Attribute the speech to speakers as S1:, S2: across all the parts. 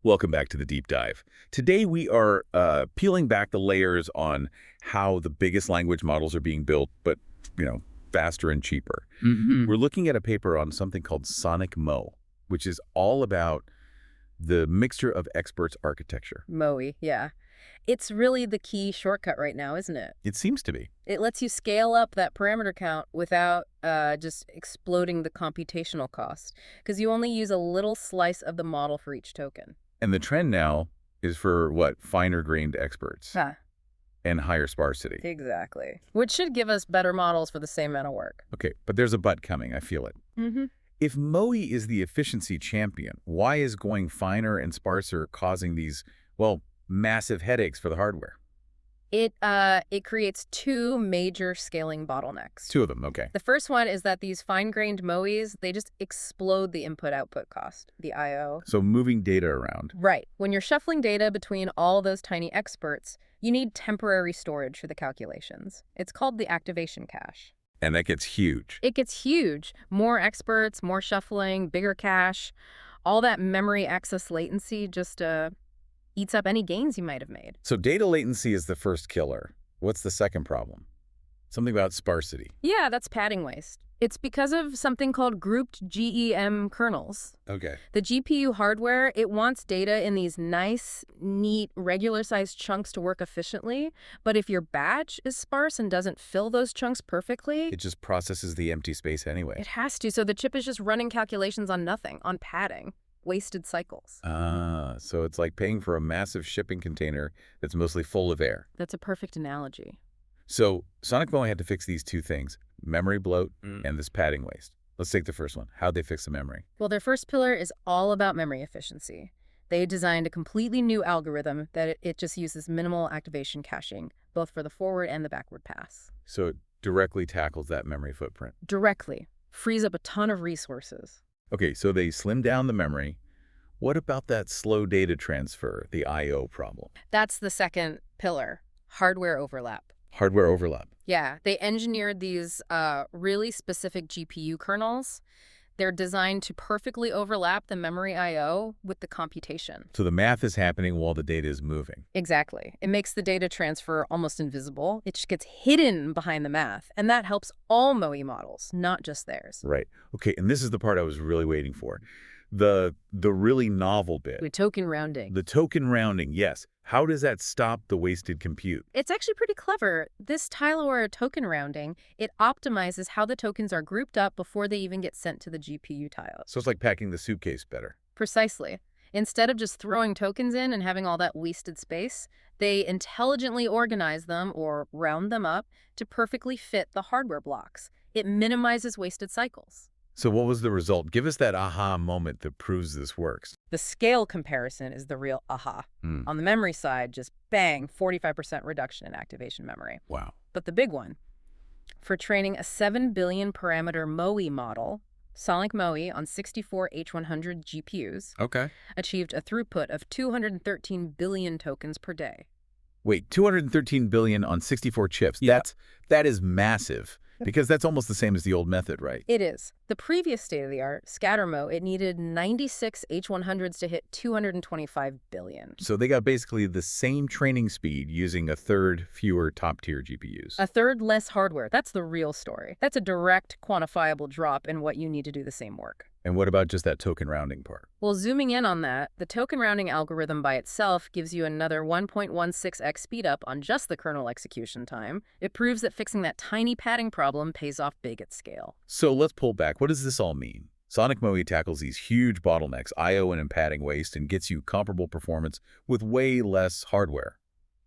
S1: Welcome back to the deep dive. Today we are peeling back the layers on how the biggest language models are being built, but, faster and cheaper. We're looking at a paper on something called SonicMoE, which is all about the mixture of experts architecture.
S2: MoE, yeah. It's really the key shortcut right now, isn't it?
S1: It seems to be.
S2: It lets you scale up that parameter count without just exploding the computational cost, because you only use a little slice of the model for each token.
S1: And the trend now is for, what, finer-grained experts
S2: Huh.
S1: and higher sparsity.
S2: Exactly. Which should give us better models for the same amount of work.
S1: Okay, but there's a but coming. I feel it. If MoE is the efficiency champion, why is going finer and sparser causing these, well, massive headaches for the hardware?
S2: It creates two major scaling bottlenecks.
S1: Two of them, okay.
S2: The first one is that these fine-grained MoEs, they just explode the input-output cost, the I/O.
S1: So moving data around.
S2: Right. When you're shuffling data between all those tiny experts, you need temporary storage for the calculations. It's called the activation cache.
S1: And that gets huge.
S2: It gets huge. More experts, more shuffling, bigger cache. All that memory access latency just eats up any gains you might have made.
S1: So data latency is the first killer. What's the second problem? Something about sparsity.
S2: Yeah, that's padding waste. It's because of something called Grouped GEMM kernels.
S1: Okay.
S2: The GPU hardware, it wants data in these nice, neat, regular-sized chunks to work efficiently. But if your batch is sparse and doesn't fill those chunks perfectly,
S1: It just processes the empty space anyway.
S2: it has to. So the chip is just running calculations on nothing, on padding. Wasted cycles.
S1: So it's like paying for a massive shipping container that's mostly full of air.
S2: That's a perfect analogy.
S1: So SonicMoE had to fix these two things, memory bloat and this padding waste. Let's take the first one. How'd they fix the memory?
S2: Well, their first pillar is all about memory efficiency. They designed a completely new algorithm that it just uses minimal activation caching, both for the forward and the backward pass.
S1: So it directly tackles that memory footprint.
S2: Directly. Frees up a ton of resources.
S1: Okay, so they slimmed down the memory. What about that slow data transfer, the I/O problem?
S2: That's the second pillar, hardware overlap.
S1: Hardware overlap.
S2: Yeah, they engineered these really specific GPU kernels. They're designed to perfectly overlap the memory I/O with the computation.
S1: So the math is happening while the data is moving.
S2: Exactly. It makes the data transfer almost invisible. It just gets hidden behind the math, and that helps all MoE models, not just theirs.
S1: Right. Okay, and this is the part I was really waiting for. The really novel bit.
S2: With token rounding.
S1: The token rounding, yes. How does that stop the wasted compute?
S2: It's actually pretty clever. This tile-aware token rounding, it optimizes how the tokens are grouped up before they even get sent to the GPU tile.
S1: So it's like packing the suitcase better.
S2: Precisely. Instead of just throwing tokens in and having all that wasted space, they intelligently organize them or round them up to perfectly fit the hardware blocks. It minimizes wasted cycles.
S1: So what was the result? Give us that aha moment that proves this works.
S2: The scale comparison is the real aha. On the memory side, just bang, 45% reduction in activation memory.
S1: Wow.
S2: But the big one, for training a 7 billion parameter MoE model, SonicMoE on 64 H100 GPUs achieved a throughput of 213 billion tokens per day.
S1: Wait, 213 billion on 64 chips.
S2: Yeah.
S1: That is massive. Because that's almost the same as the old method, right?
S2: It is. The previous state-of-the-art, ScatterMoE, it needed 96 H100s to hit 225 billion.
S1: So they got basically the same training speed using a third fewer top-tier GPUs.
S2: A third less hardware. That's the real story. That's a direct, quantifiable drop in what you need to do the same work.
S1: And what about just that token rounding part?
S2: Well, zooming in on that, the token rounding algorithm by itself gives you another 1.16x speedup on just the kernel execution time. It proves that fixing that tiny padding problem pays off big at scale.
S1: So let's pull back. What does this all mean? SonicMoE tackles these huge bottlenecks, I/O and padding waste, and gets you comparable performance with way less hardware.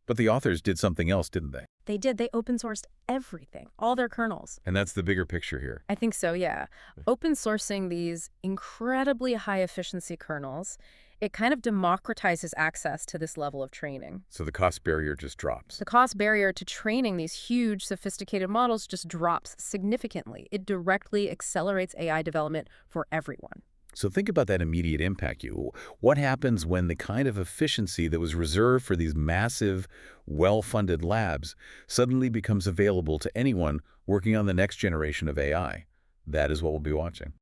S1: But the authors did something else, didn't they?
S2: They did. They open-sourced everything, all their kernels.
S1: And that's the bigger picture here.
S2: I think so, yeah. Open sourcing these incredibly high-efficiency kernels, it kind of democratizes access to this level of training.
S1: So the cost barrier just drops.
S2: The cost barrier to training these huge, sophisticated models just drops significantly. It directly accelerates AI development for everyone.
S1: So think about that immediate impact. What happens when the kind of efficiency that was reserved for these massive, well-funded labs suddenly becomes available to anyone working on the next generation of AI? That is what we'll be watching.